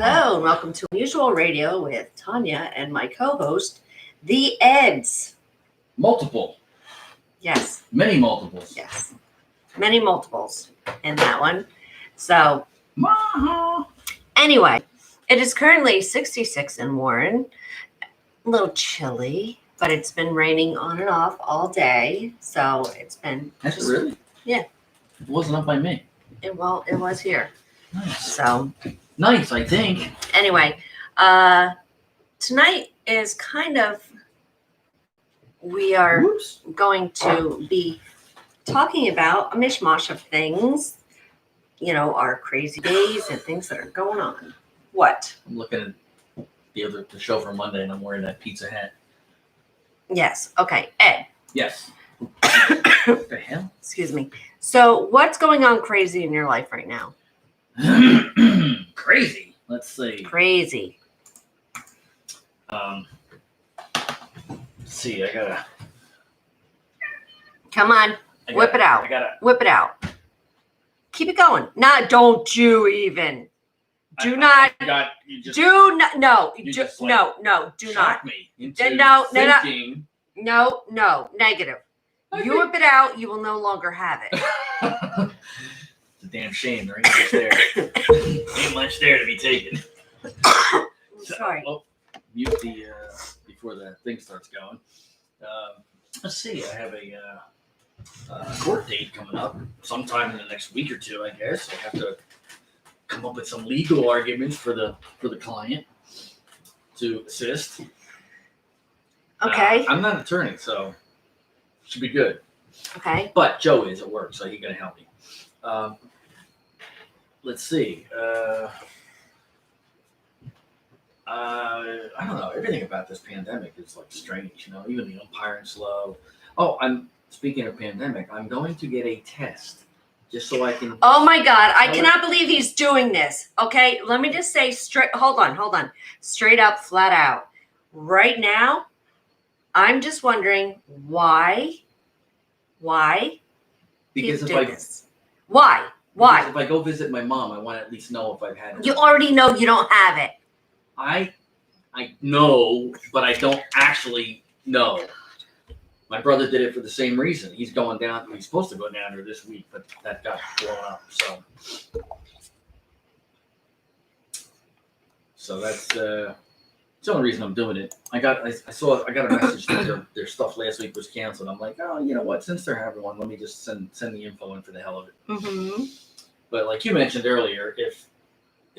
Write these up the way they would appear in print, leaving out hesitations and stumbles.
Hello, and welcome to Unusual Radio with Tanya and my co-host, the Eds. Multiple. Yes. Many multiples. Yes. Many multiples in that one. So, anyway, it is currently 66 in Warren. A little chilly, but it's been raining on and off all day. So, it's been... Has it really? Yeah. It wasn't up by me. It was here. Nice. So... Nice, I think. Anyway, tonight is kind of, we are going to be talking about a mishmash of things, you know, our crazy days and things that are going on. What? I'm looking at the show for Monday, and I'm wearing that pizza hat. Yes. Okay. Ed. Yes. What the hell? Excuse me. So what's going on crazy in your life right now? Crazy. Let's see. Crazy. Let's see. I gotta. Come on. Whip it out. I gotta. Whip it out. Keep it going. Nah, don't you even. Do not. Do not. No. You Do just, like, no. Do not. Shock me into No. thinking. No. Negative. You whip it out. You will no longer have it. It's a damn shame. There ain't much there. Ain't much there to be taken. I'm sorry. Well, mute the before the thing starts going. Let's see. I have a court date coming up sometime in the next week or two. I guess I have to come up with some legal arguments for the client to assist. Okay. I'm not an attorney, so should be good. Okay. But Joe is at work, so he's gonna help me. Let's see. I don't know. Everything about this pandemic is like strange, you know. Even the umpiring slow. Oh, I'm speaking of pandemic. I'm going to get a test just so I can. Oh my God! I cannot believe he's doing this. Okay, let me just say straight. Hold on. Straight up, flat out. Right now, I'm just wondering why. Because he's if doing I this. Why? because if I go visit my mom, I want to at least know if I've had it. You already know you don't have it. I know, but I don't actually know. My brother did it for the same reason. He's going down. He's supposed to go down there this week, but that got blown up. So that's the only reason I'm doing it. I got a message that their stuff last week was canceled. I'm like, oh, you know what? Since they're having one, let me just send the info in for the hell of it. Mm-hmm. But like you mentioned earlier, if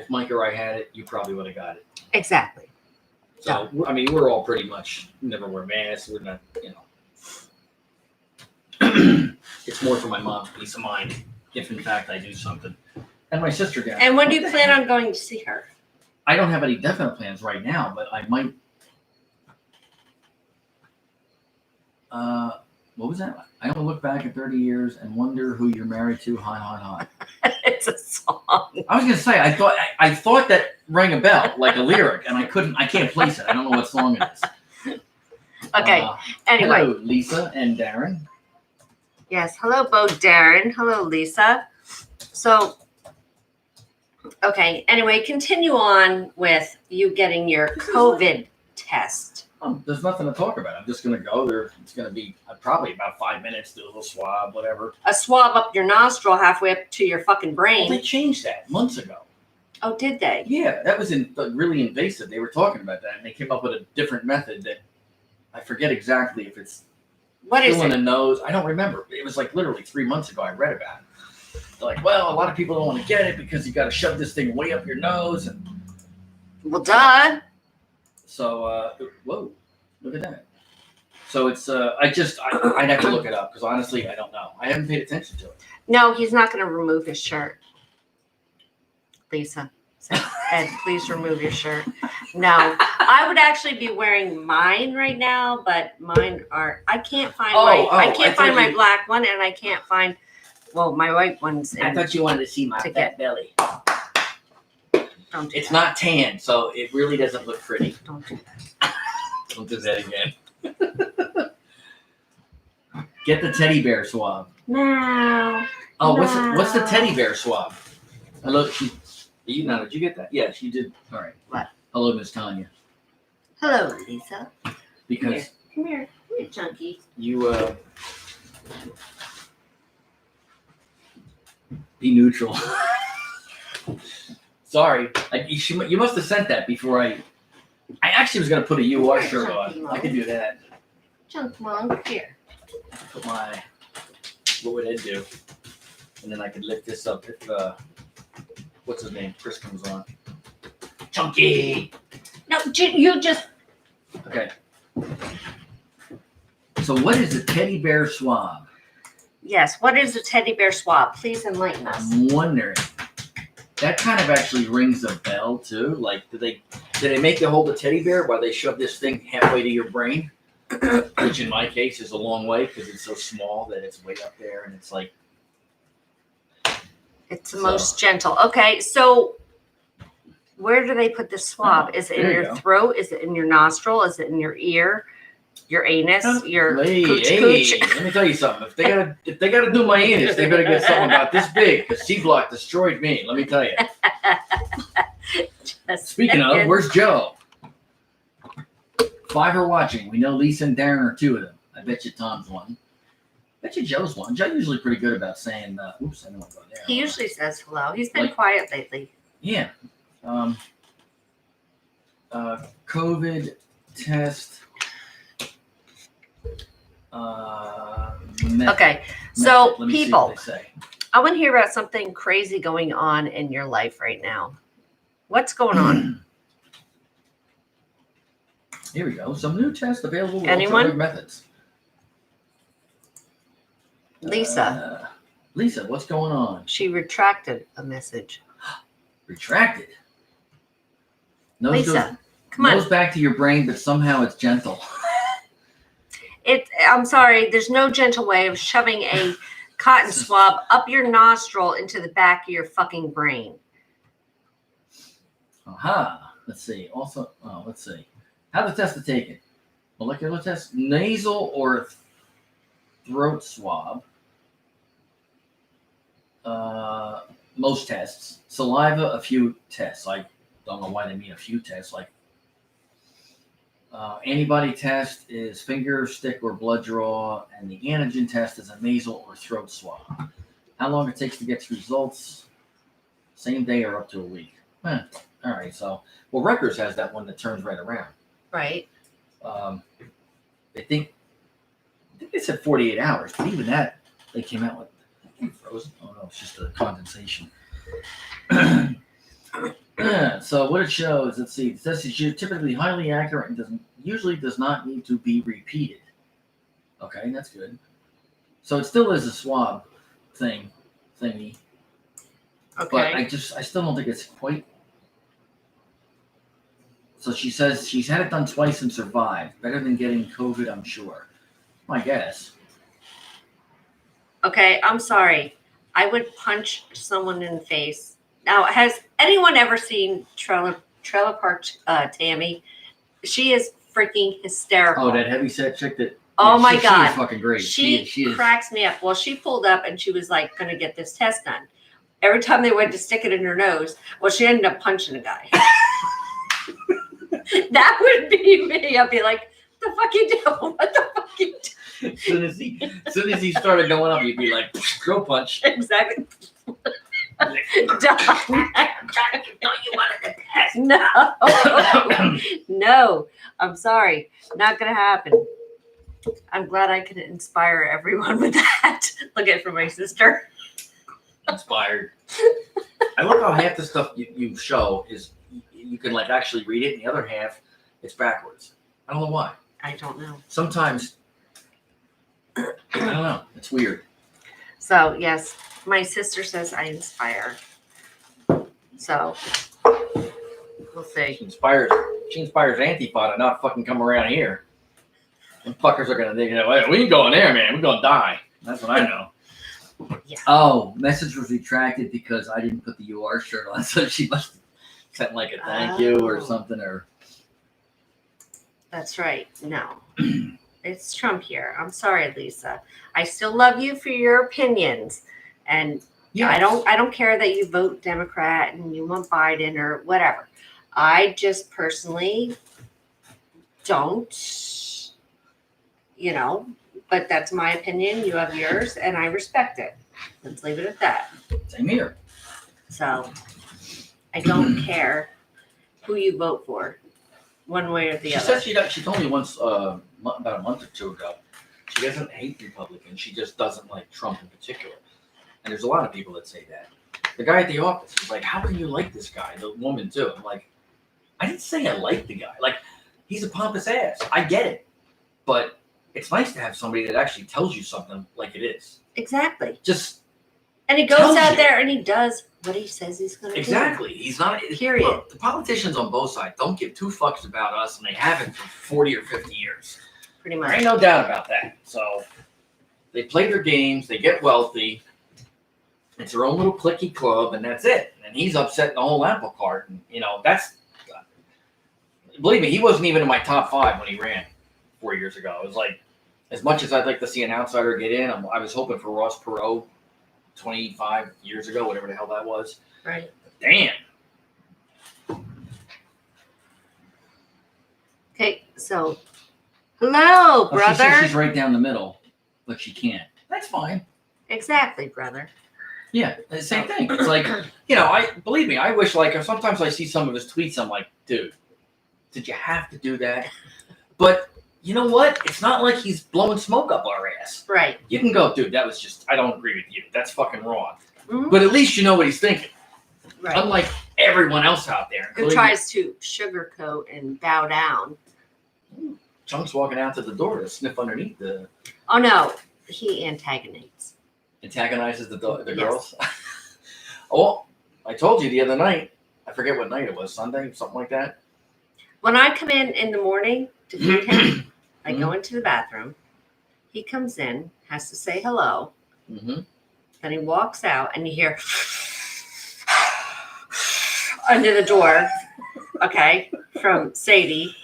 Mike or I had it, you probably would have got it. Exactly. So I mean, we're all pretty much never wear masks. We're not, you know. It's more for my mom's peace of mind if in fact I do something. And my sister down. And when do you plan on going to see her? I don't have any definite plans right now, but I might. What was that? I don't look back at 30 years and wonder who you're married to. Hot. It's a song. I was gonna say I thought that rang a bell like a lyric, and I can't place it. I don't know what song it is. Okay. Anyway. Hello, Lisa and Darren. Yes. Hello, Bo Darren. Hello, Lisa. So, okay. Anyway, continue on with you getting your COVID test. There's nothing to talk about. I'm just going to go there. It's going to be probably about 5 minutes, do a little swab, whatever. A swab up your nostril halfway up to your fucking brain. Well, they changed that months ago. Oh, did they? Yeah, that was really invasive. They were talking about that, and they came up with a different method that I forget exactly if it's what is still it? in the nose. I don't remember. It was like literally 3 months ago I read about it. They're like, well, a lot of people don't want to get it because you got to shove this thing way up your nose. And well, duh. so, whoa, look at that. So it's, I'd have to look it up because honestly, I don't know. I haven't paid attention to it. No, he's not going to remove his shirt. Lisa said, Ed, please remove your shirt. No, I would actually be wearing mine right now, but mine are, I can't find my black one, and I can't find, well, my white one's in. I thought you wanted to see my fat belly. Don't do It's that. not tan, so it really doesn't look pretty. Don't do that. Don't do that again. Get the teddy bear swab. No. Oh, what's the teddy bear swab? I look. Did you get that? Yes, you did. All right. What? Hello, Miss Tanya. Hello, Lisa. Because Come here, Chunky. you be neutral. Sorry, you must have sent that before I actually was gonna put a UR shirt on. I could do that. Chunk Monk, here. Put my, what would Ed do? And then I could lift this up if what's his name? Chris comes on. Chunky. No, you just. Okay. So what is a teddy bear swab? Yes. What is a teddy bear swab? Please enlighten us. I'm wondering. That kind of actually rings a bell too. Like, did they make you hold a teddy bear while they shove this thing halfway to your brain? Which in my case is a long way because it's so small that it's way up there, and it's like. It's the most gentle. Okay, so where do they put the swab? Is it in your throat? Is it in your nostril? Is it in your ear? Your anus? Your cooch? Let me tell you something. If they gotta do my anus, they better get something about this big. Because C-Block destroyed me. Let me tell you. Speaking of, where's Joe? 5 are watching. We know Lisa and Darren are 2 of them. I bet you Tom's one. I bet you Joe's one. Joe's usually pretty good about saying, oops, I don't want to go there. He usually says hello. He's been quiet lately. Yeah. COVID test. Okay, so Let me people, see what they say. I want to hear about something crazy going on in your life right now. What's going on? Here we go. Some new tests available with Anyone? alternative methods. Lisa. Lisa, what's going on? She retracted a message. Retracted. Lisa, come on. Goes back to your brain, but somehow it's gentle. I'm sorry. There's no gentle way of shoving a cotton swab up your nostril into the back of your fucking brain. Aha. Let's see. Also, let's see. How the test is taken. Molecular test, nasal or throat swab. Most tests. Saliva, a few tests. I don't know why they mean a few tests. Like antibody test is finger, stick, or blood draw, and the antigen test is a nasal or throat swab. How long it takes to get results? Same day or up to a week. All right. So, well, Rutgers has that one that turns right around. Right. I think they said 48 hours, but even that, they came out with frozen. Oh no, it's just the condensation. So what it shows, let's see, the test is typically highly accurate and usually does not need to be repeated. Okay, that's good. So it still is a swab thingy. Okay. But I still don't think it's quite. So she says she's had it done twice and survived. Better than getting COVID, I'm sure. My guess. Okay, I'm sorry. I would punch someone in the face. Now, has anyone ever seen Trailer Park Tammy? She is freaking hysterical. Oh, that heavyset chick that. Oh my God. She is fucking great. She is. cracks me up. Well, she pulled up and she was like going to get this test done. Every time they went to stick it in her nose, well, she ended up punching a guy. That would be me. I'd be like, "What the fuck you doing? What the fuck you doing?" As soon as he started going up, you'd be like, "Throw punch." Exactly. Done. You wanted the test. No. No. I'm sorry. Not gonna happen. I'm glad I could inspire everyone with that. Look at it from my sister. Inspired. I love how half the stuff you show is you can like actually read it, and the other half it's backwards. I don't know why. I don't know. Sometimes I don't know. It's weird. So yes, my sister says I inspire. So we'll see. She inspires Antifa to not fucking come around here. Them fuckers are gonna think, "Hey, we ain't going there, man. We're gonna die." That's what I know. Yeah. Oh, message was retracted because I didn't put the UR shirt on, so she must have sent like a thank you or something. Or That's right. No. It's Trump here. I'm sorry, Lisa. I still love you for your opinions. And Yeah. I don't care that you vote Democrat and you want Biden or whatever. I just personally don't, but that's my opinion. You have yours and I respect it. Let's leave it at that. Same here. So I don't care who you vote for, one way or the She other. said she told me once about a month or two ago. She doesn't hate Republicans. She just doesn't like Trump in particular. And there's a lot of people that say that. The guy at the office was like, "How can you like this guy?" The woman too. I'm like, I didn't say I like the guy. Like, he's a pompous ass. I get it, but it's nice to have somebody that actually tells you something like it is. Exactly. Just And he goes tells out you. there and he does what he says he's going to do. Exactly. He's not. Period. Look, the politicians on both sides don't give two fucks about us, and they haven't for 40 or 50 years. Pretty There much. ain't no doubt about that. So they play their games. They get wealthy. It's their own little cliquey club, and that's it. And he's upsetting the whole apple cart. And, that's. Believe me, he wasn't even in my top 5 when he ran 4 years ago. It was like, as much as I'd like to see an outsider get in, I was hoping for Ross Perot 25 years ago, whatever the hell that was. Right. Damn. Okay, so hello, Well, she says brother. she's right down the middle, but she can't. That's fine. Exactly, brother. Yeah, the same thing. It's like, I believe me, I wish sometimes I see some of his tweets, I'm like, dude, did you have to do that? But you know what? It's not like he's blowing smoke up our ass. Right. You can go, dude, that was just, I don't agree with you. That's fucking wrong. Mhm. But at least you know what he's thinking. Right. Unlike everyone else out there. Who including tries to sugarcoat and bow down. Chunk's walking out to the door to sniff underneath the Oh no, he antagonizes. antagonizes the Yes. girls. Oh, I told you the other night. I forget what night it was. Sunday, something like that. When I come in the morning to feed him, I go into the bathroom. He comes in, has to say hello. Mm-hmm. Then he walks out, and you hear under the door. Okay, from Sadie.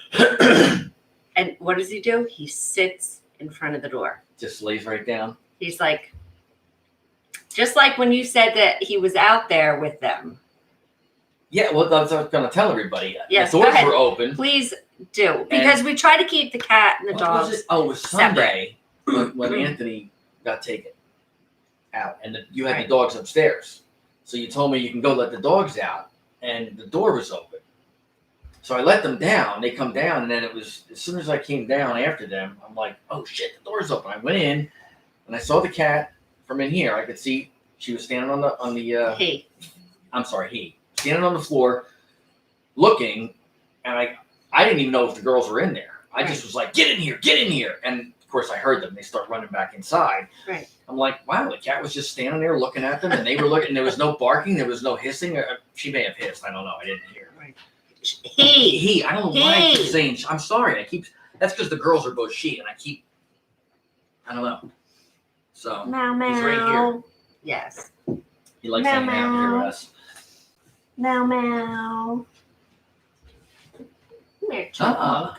And what does he do? He sits in front of the door. Just lays right down. He's like, just like when you said that he was out there with them. Yeah, well, that's what I was going to tell everybody. Yes, the go doors ahead. were open. Please do. Because we try to keep the cat and the What was dogs. it? Oh, it was separate. Sunday when Anthony got taken out, and you had Right. the dogs upstairs. So you told me you can go let the dogs out, and the door was open. So I let them down. They come down, and then it was as soon as I came down after them, I'm like, oh shit, the door's open. I went in, and I saw the cat from in here. I could see she was standing on the. Hey, I'm sorry, he standing on the floor, looking, and I didn't even know if the girls were in there. I just was like, get in here, and of course I heard them. They start running back inside. right. I'm like, wow, the cat was just standing there looking at them, and they were looking. There was no barking, there was no hissing. She may have hissed. I don't know. I didn't hear. He. I don't know why I keep He. saying. I'm sorry. That's because the girls are both she, and I don't know. So Meow meow. he's right here. Yes. He likes Meow, hanging out here with meow. us. Meow meow. Come here, Chunk.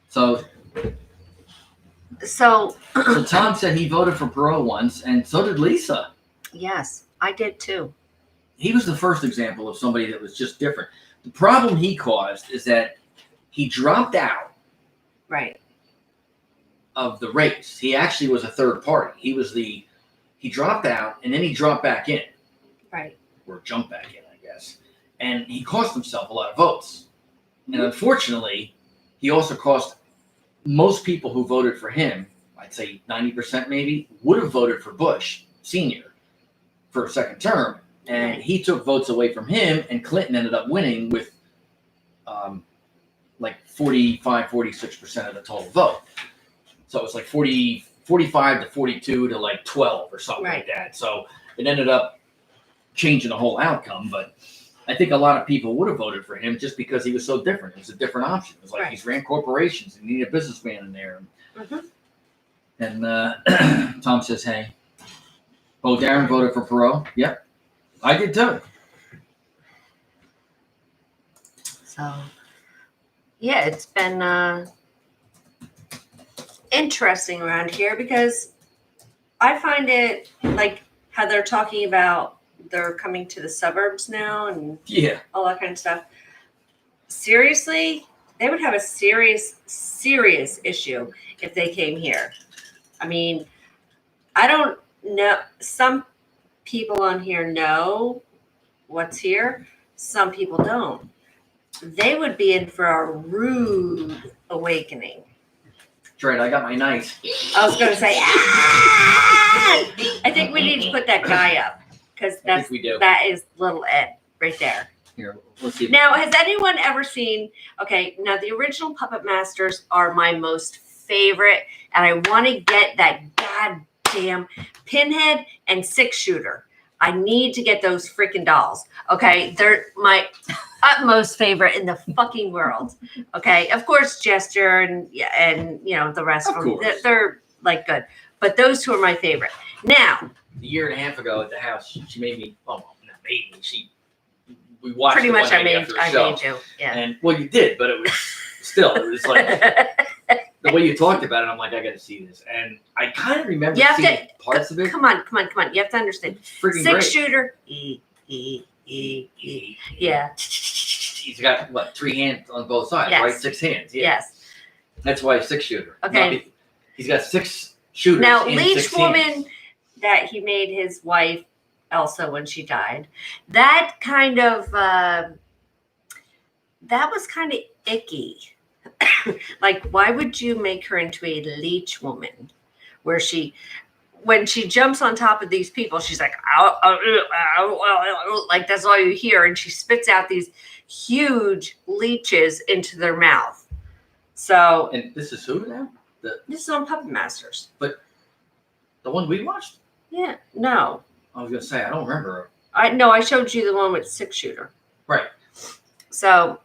So So Tom said he voted for Perot once, and so did Lisa. yes, I did too. He was the first example of somebody that was just different. The problem he caused is that he dropped out Right. of the race. He actually was a third party. He dropped out and then he dropped back in, Right. or jumped back in, I guess. And he cost himself a lot of votes. And unfortunately, he also cost most people who voted for him, I'd say 90% maybe, would have voted for Bush Sr. for a second term. And Right. he took votes away from him, and Clinton ended up winning with like 46% of the total vote. So it was like 45 to 42 to like 12 or something like that. So it ended up changing the whole outcome. But I think a lot of people would have voted for him just because he was so different. It was a different option. It was like he's ran corporations and you need a businessman in there. Mhm. And Tom says, hey, Bo Darren voted for Perot. Yep, I did too. So yeah, it's been interesting around here because I find it like how how they're talking about they're coming to the suburbs now and Yeah. all that kind of stuff. Seriously, they would have a serious issue if they came here. I mean, I don't know. Some people on here know what's here. Some people don't. They would be in for a rude awakening. That's right. I got my knife. I was going to say, I think we need to put that guy up because I think we do. that is little Ed right there. Here, let's see. Now, has anyone ever seen? Okay, now the original Puppet Masters are my most favorite, and I want to get that goddamn Pinhead and Six Shooter. I need to get those freaking dolls. Okay, they're my utmost favorite in the fucking world. Okay, of course, Jester and you know the rest Of of them. course. They're like good, but those two are my favorite. Now, A year and a half ago at the house, she made me. Oh, not made me. We watched. pretty it much, one I night made after the show. you. Yeah. And well, you did, but it was still. It was like the way you talked about it. I'm like, I got to see this, and I kind of remember You have to- seeing parts of it. Come on. You have to understand. It's freaking Six great. Shooter. Yeah. He's got what 3 hands on both sides, Yes. right? 6 hands. Yeah. Yes. That's why 6 shooter. Okay. He's got 6 shooters. Now, in Leech 6 Woman hands. that he made his wife Elsa when she died. That kind of that was kind of icky. Like, why would you make her into a leech woman, where when she jumps on top of these people, she's like, ow, ow, ow, ow, ow, like that's all you hear, and she spits out these huge leeches into their mouth. So And this is who now? this is on Puppet Masters. The one we watched? Yeah, no, I was gonna say I don't remember. I showed you the one with Six Shooter. Right. So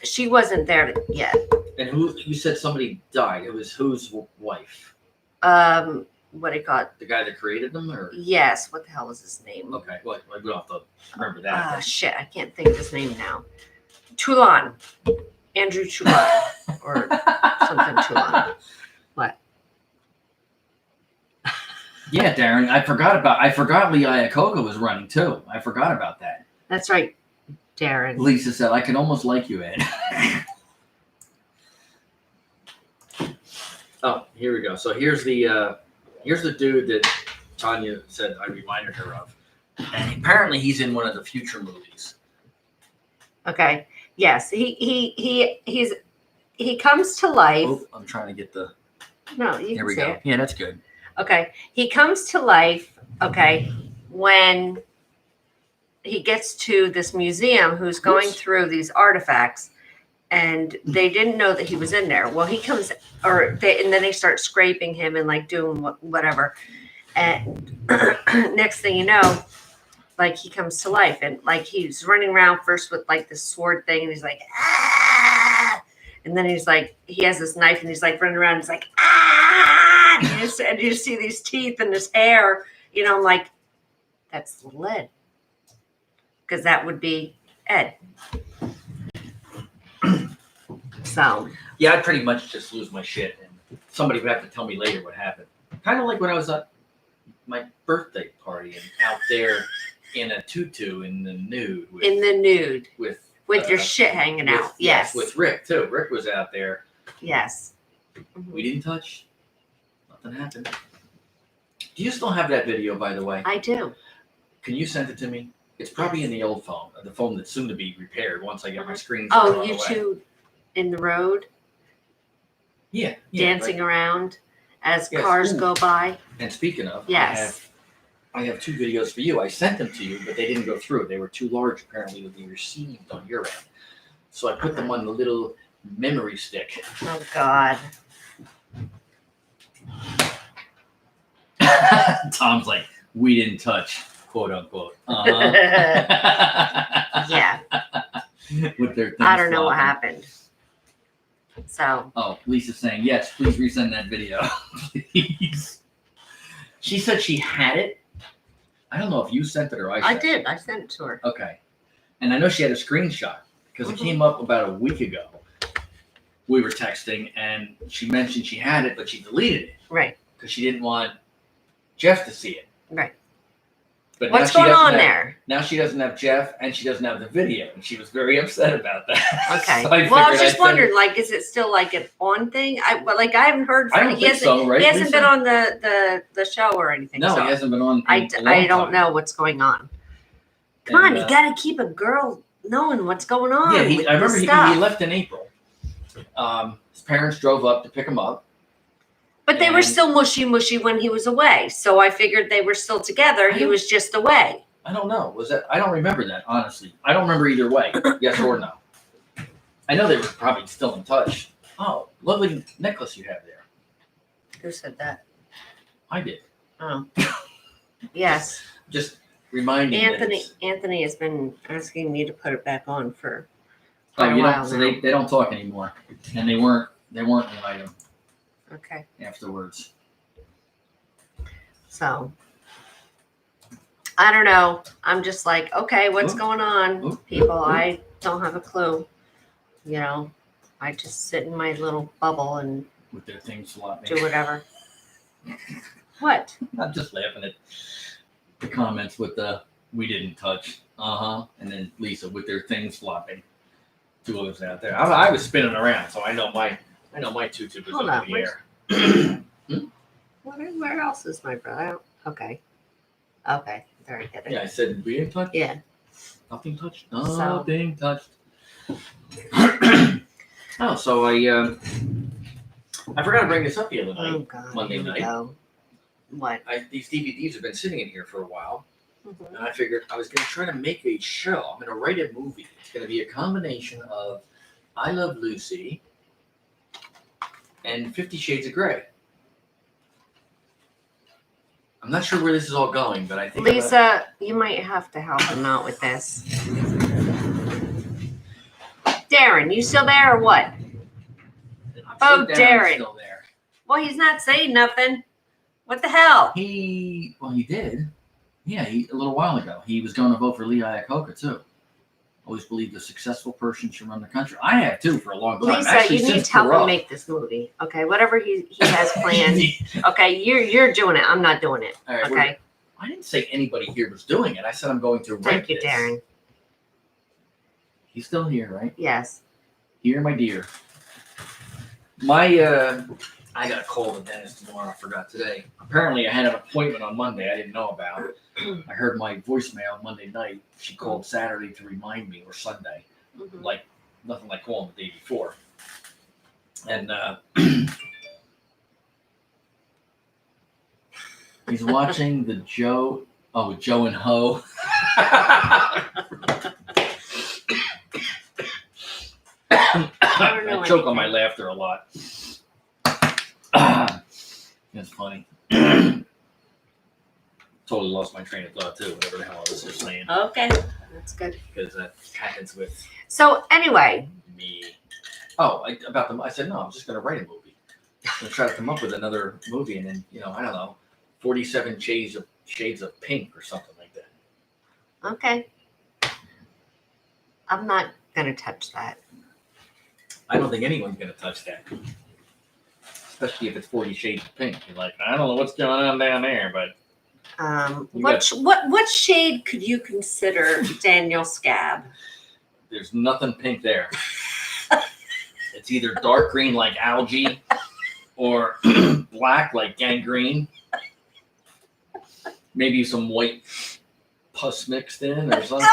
she wasn't there yet. And who you said somebody died? It was whose wife? What do you call it? The guy that created them, or Yes. What the hell was his name? okay, well we don't have to remember that. Shit, I can't think of his name now. Toulon, Andrew Toulon, or something Toulon. What? Yeah, Darren, I forgot Lee Iacocca was running too. I forgot about that. That's right, Darren. Lisa said, I can almost like you, Ed. Oh, here we go. So here's the dude that Tanya said I reminded her of. And apparently he's in one of the future movies. Okay. Yes, he comes to life. Oh, I'm trying to get the No, you There can we see go. it. Yeah, that's good. Okay. He comes to life, okay, when he gets to this museum who's going Oops. through these artifacts, and they didn't know that he was in there. Well, he comes, and then they start scraping him and like doing whatever. And next thing you know, like he comes to life, and like he's running around first with like this sword thing, and he's like, ah! And then he's like, he has this knife, and he's like running around, and he's like, ah! And you see these teeth and his hair, you know, I'm like, that's little Ed. Because that would be Ed. So. Yeah, I'd pretty much just lose my shit, and somebody would have to tell me later what happened. Kind of like when I was at my birthday party and out there in a tutu in the nude with In the nude. with Your shit hanging out. Yes. with Rick too. Rick was out there. Yes. We didn't touch. Nothing happened. Do you still have that video, by the way? I do. Can you send it to me? It's probably in the old phone, the phone that's soon to be repaired once I get my screen. Oh, you two in the road Yeah. dancing around as Yes. cars Ooh. go by. And speaking of, Yes. I have 2 videos for you. I sent them to you, but they didn't go through. They were too large, apparently, to be received on your end. So I put them on the little memory stick. Oh God. Tom's like, we didn't touch, quote unquote. Yeah. With their things I don't know what flopping. happened. So Oh, Lisa's saying, yes, please resend that video. Please. She said she had it. I don't know if you sent it or I sent I it. did. I sent it to her. Okay. And I know she had a screenshot because it Mhm. came up about a week ago. We were texting and she mentioned she had it, but she deleted it Right. because she didn't want Jeff to see it. Right. But What's now she going doesn't on have- there? Now she doesn't have Jeff, and she doesn't have the video, and she was very upset about that. Okay. So Well, I was figured I'd just send- wondering, like, is it still like an on thing? I haven't heard I from don't he think hasn't, so, right? he hasn't Lisa? been on the show or anything. No, so he hasn't been on. I in a long don't time. know what's going on. Come on, And, you got to keep a girl knowing what's going on. Yeah, with I remember this he stuff. left in April. His parents drove up to pick him up. But they were and- still mushy when he was away. So I figured they were still together. He was just away. I don't know. Was that? I don't remember that, honestly. I don't remember either way, yes or no. I know they were probably still in touch. Oh, lovely necklace you have there. Who said that? I did. Oh, yes. Just reminding me. Anthony has been asking me to put it back on for Oh, quite a you while don't. So now. they don't talk anymore, and they weren't an item Okay, afterwards. so I don't know. I'm just like, okay, what's Ooh. going on, Ooh. people? Ooh. I don't have a clue. You know, I just sit in my little bubble and With their things flopping. do whatever. What? I'm just laughing at the comments with the "we didn't touch," and then Lisa with their things flopping. Two of us out there. I was spinning around, so I know my tutu was Hold up on, in the air. Where else is my brother? I don't- Okay. Okay. There, I get it. Yeah, I said we didn't touch. Yeah. Nothing touched. So- Nothing touched. Oh, so I forgot to bring this up the other night. Oh God. Monday here we night. go. What? These DVDs have been sitting in here for a while. Mhm. And I figured I was going to try to make a show. I'm going to write a movie. It's going to be a combination of I Love Lucy and 50 Shades of Grey. I'm not sure where this is all going, but I think Lisa, you might have to help him out with this. Darren, you still there or what? Oh, Darren. Still there. Well, he's not saying nothing. What the hell? He did. Yeah, a little while ago. He was going to vote for Lee Iacocca, too. Always believed a successful person should run the country. I have, too, for a long time. Lisa, Actually, you need since to help him Perot. make this movie. Okay, whatever he has planned. Okay, you're doing it. I'm not doing it. All right, Okay. I didn't say anybody here was doing it. I said I'm going to write Thank you, this. Darren. He's still here, right? Yes. Here, my dear. I got a call to the dentist tomorrow. I forgot today. Apparently, I had an appointment on Monday I didn't know about. I heard my voicemail Monday night. She called Saturday to remind me, or Sunday. Mhm. Like, nothing like calling the day before. And he's watching the Joe and Ho. don't know I choke on my anything. laughter a lot. It's funny. Totally lost my train of thought too, whatever the hell I was just saying. Okay, that's good. Because that happens with So anyway, me. Oh, about them. I said, no, I'm just going to write a movie. I'm going to try to come up with another movie and then, I don't know, 47 shades of pink or something like that. okay. I'm not gonna touch that. I don't think anyone's going to touch that. Especially if it's 40 shades of pink. You're like, I don't know what's going on down there, but You What shade could you consider Daniel Scab? there's nothing pink there. It's either dark green like algae or black like gangrene. Maybe some white pus mixed in or something.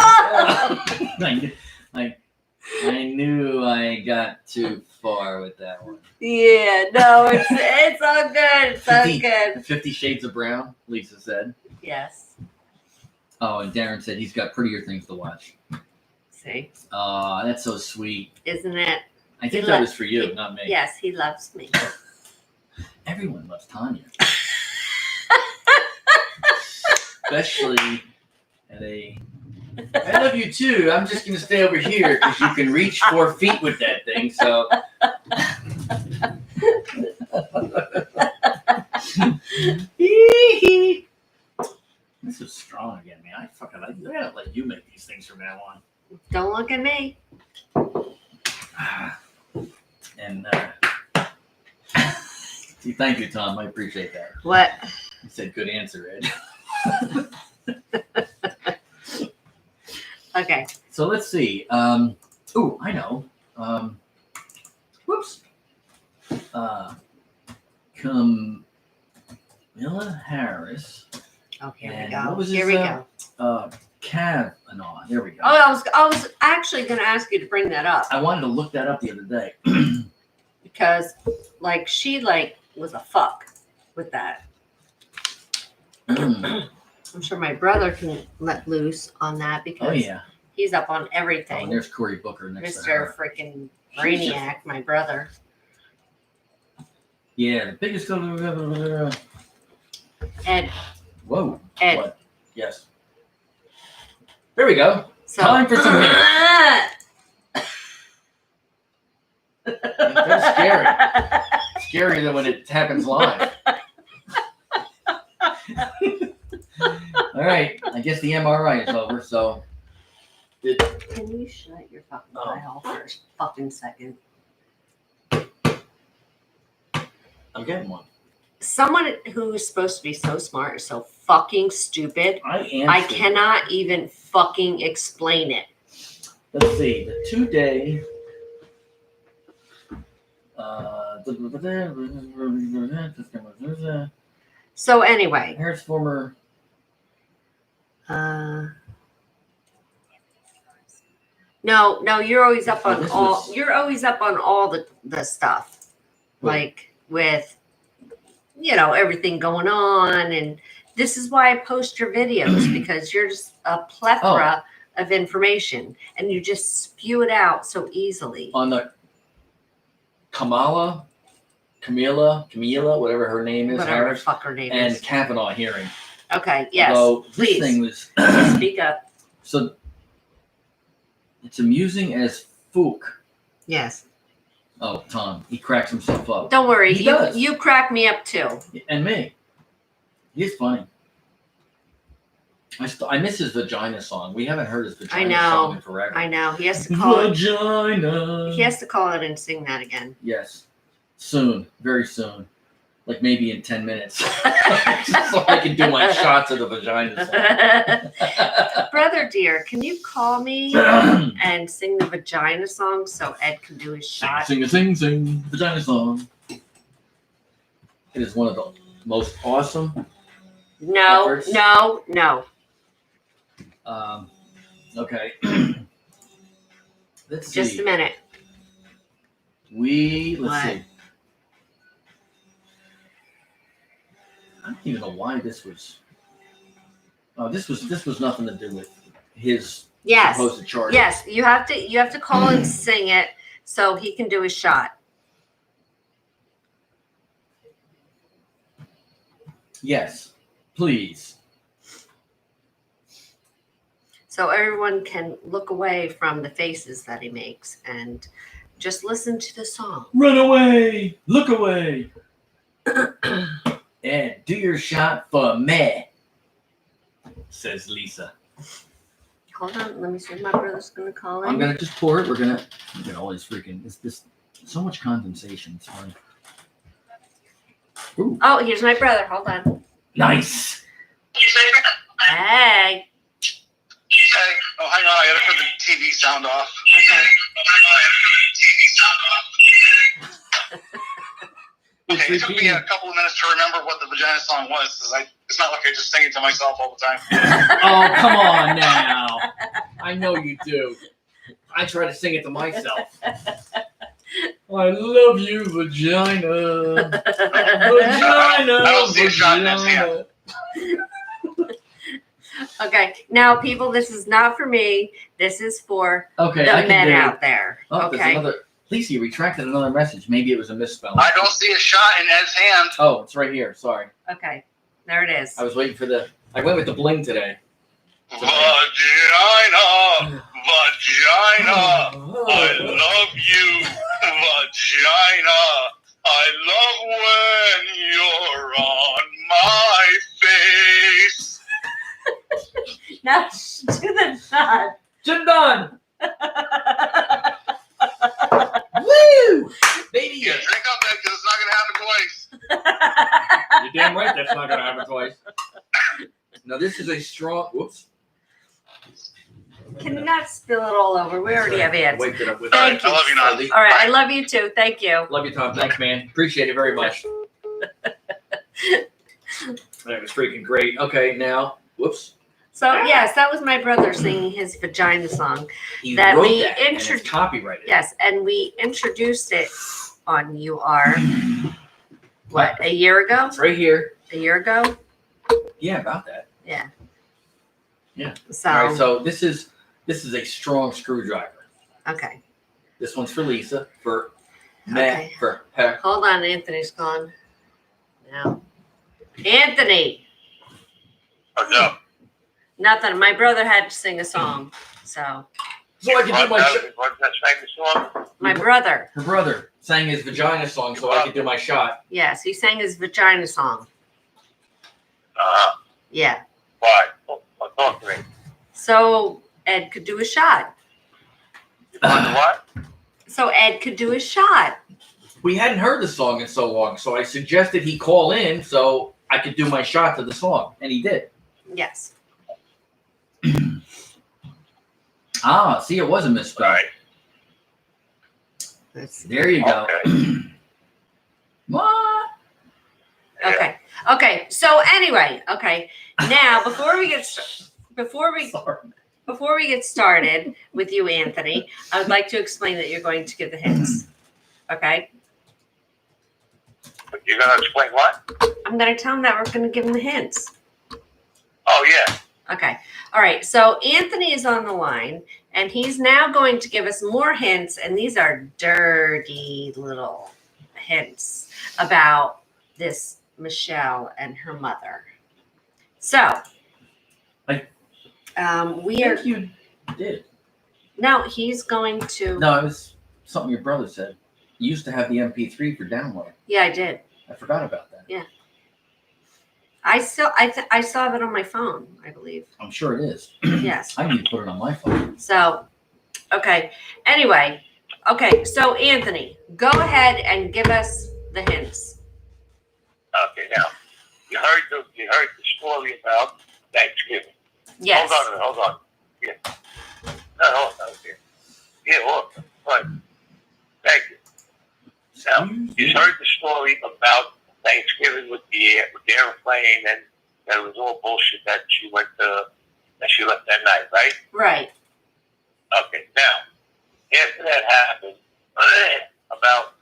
I knew I got too far with that one. Yeah, no, it's all good. It's all good. 50 Shades of Brown, Lisa said. Yes. Oh, and Darren said he's got prettier things to watch. See, That's so sweet. isn't it? I think He that lo- was for you, not me. Yes, he loves me. Everyone loves Tanya. Especially at a. I love you too. I'm just going to stay over here because you can reach 4 feet with that thing. So. This is strong again, man. I gotta let you make these things from now on. Don't look at me. And thank you, Tom. I appreciate that. What? You said good answer, Ed. Okay. So let's see. Oh, I know. Whoops. Camilla Harris. Oh, here we And go. what was Here his, we go. Kavanaugh. There we go. Oh, I was actually going to ask you to bring that up I wanted to look that up the other day. because, like, she was a fuck with that. Oh I'm sure my brother can let loose on that because yeah. he's up on Oh, everything. and there's Cory Booker next to Mr. her. Freaking Brainiac, my brother. Yeah, the biggest. Ed. Whoa. Ed. What? Yes. There we go. So, Time for some hits. That's scary. Scarier than when it happens live. All right. I guess the MRI is over. So. Can you shut your fucking Oh. mouth for a fucking second? I'm getting one. Someone who's supposed to be so smart is so fucking stupid. I am. I cannot even fucking explain it. Let's see. The 2-day. So anyway, Here's former. no, you're always up on this all. was- You're always up on all the stuff, Wait. like with, everything going on, and this is why I post your videos because you're just a plethora of information, and you just spew it out so easily. On the Camilla, whatever her name is, Whatever the Harris, fuck her name and is. Kavanaugh hearing. Okay, yes, Although this please. thing was Speak up. so it's amusing as fook. Yes. Oh, Tom, he cracks himself up. Don't worry. He You does. you crack me up too. And me. He's funny. I miss his vagina song. We haven't heard his vagina know. song in forever. I know. He has to call it. Vagina. He has to call it and sing that again. Yes. Soon. Very soon. Like maybe in 10 minutes. So I can do my shots of the vagina song. Brother dear, can you call me and sing the vagina song so Ed can do his shot? Sing, vagina song. It is one of the most awesome. No, efforts. no. Okay. Let's Just see. a minute. Let's What? see. I don't even know why this was. Oh, this was nothing to do with his Yes. supposed charge. Yes, you have to call and sing it so he can do his shot. Yes, please. So everyone can look away from the faces that he makes and just listen to the song. Run away! Look away! And do your shot for me, says Lisa. Hold on, let me see if my brother's gonna call in. I'm gonna just pour it. We're gonna get all this freaking this so much condensation. It's fun. Ooh, Oh, here's my brother. Hold on. nice. Hey. Hey, oh, hang on. I gotta put the TV sound off. Okay. Okay, it took me a couple of minutes to remember what the vagina song was, because it's not like I just sing it to myself all the time. Oh, come on now. I know you do. I try to sing it to myself. I love you, vagina. Vagina. I don't see a shot in his hand. Okay. Now, people, this is not for me. This is for Okay, the I can men do it. out there. Oh, there's Okay. another. Lisa, you retracted another message. Maybe it was a misspelling. I don't see a shot in Ed's hand. Oh, it's right here. Sorry. Okay. There it is. I was waiting for the. I went with the bling today. Vagina, vagina, I love you, vagina. I love when you're on my face. Now, do the shot. Jim done. Woo! Baby. Yeah, drink up that, because it's not going to happen twice. You're damn right that's not going to happen twice. Now this is a strong. Whoops. Can you not spill it all over? We already have ants. Wake it up with. Thank I love you, Nazi. All right, I love you too. Thank you. Love you, Tom. Thanks, man. Appreciate it very much. That was freaking great. Okay, now, whoops. So yes, that was my brother singing his vagina song. He That wrote we that, and intro- it's copyrighted. Yes, and we introduced it on UR. What, a year ago? It's right here. A year ago? Yeah, about that. So, All right, so this is a strong screwdriver. okay. This one's for Lisa, for Matt, Okay. for Heck. Hold on, Anthony's gone. Now. Anthony! What's up? Nothing. My brother had to sing a song. So, So I could do my What's that second song? my brother, Her brother sang his vagina song so I could do my shot. yes, he sang his vagina song. Yeah. Why? Talk to me. So, Ed could do a shot. What? So, Ed could do a shot. We hadn't heard the song in so long, so I suggested he call in so I could do my shot to the song, and he did. Yes. See, it was a misspell. Right. There you go. Okay. What? Okay. Okay. So anyway, okay. Now before we get started with you, Anthony, I would like to explain that you're going to give the hints. Okay. You're gonna explain what? I'm going to tell him that we're going to give him the hints. Oh yeah. Okay. All right. So Anthony is on the line, and he's now going to give us more hints, and these are dirty little hints about this Michelle and her mother. So, we are. You did. No, he's going to. No, it was something your brother said. You used to have the MP3 for download. Yeah, I did. I forgot about that. I saw it on my phone, I believe. I'm sure it is. Yes. I need to put it on my phone. So, okay. Anyway, okay. So Anthony, go ahead and give us the hints. Okay. Now, you heard the story about Thanksgiving. Yes. Hold on. Yeah. No, hold on. Yeah, hold on. Right. Thank you. Now, you heard the story about Thanksgiving with the airplane, and that it was all bullshit that she left that night, right? Right. Okay. Now, after that happened, about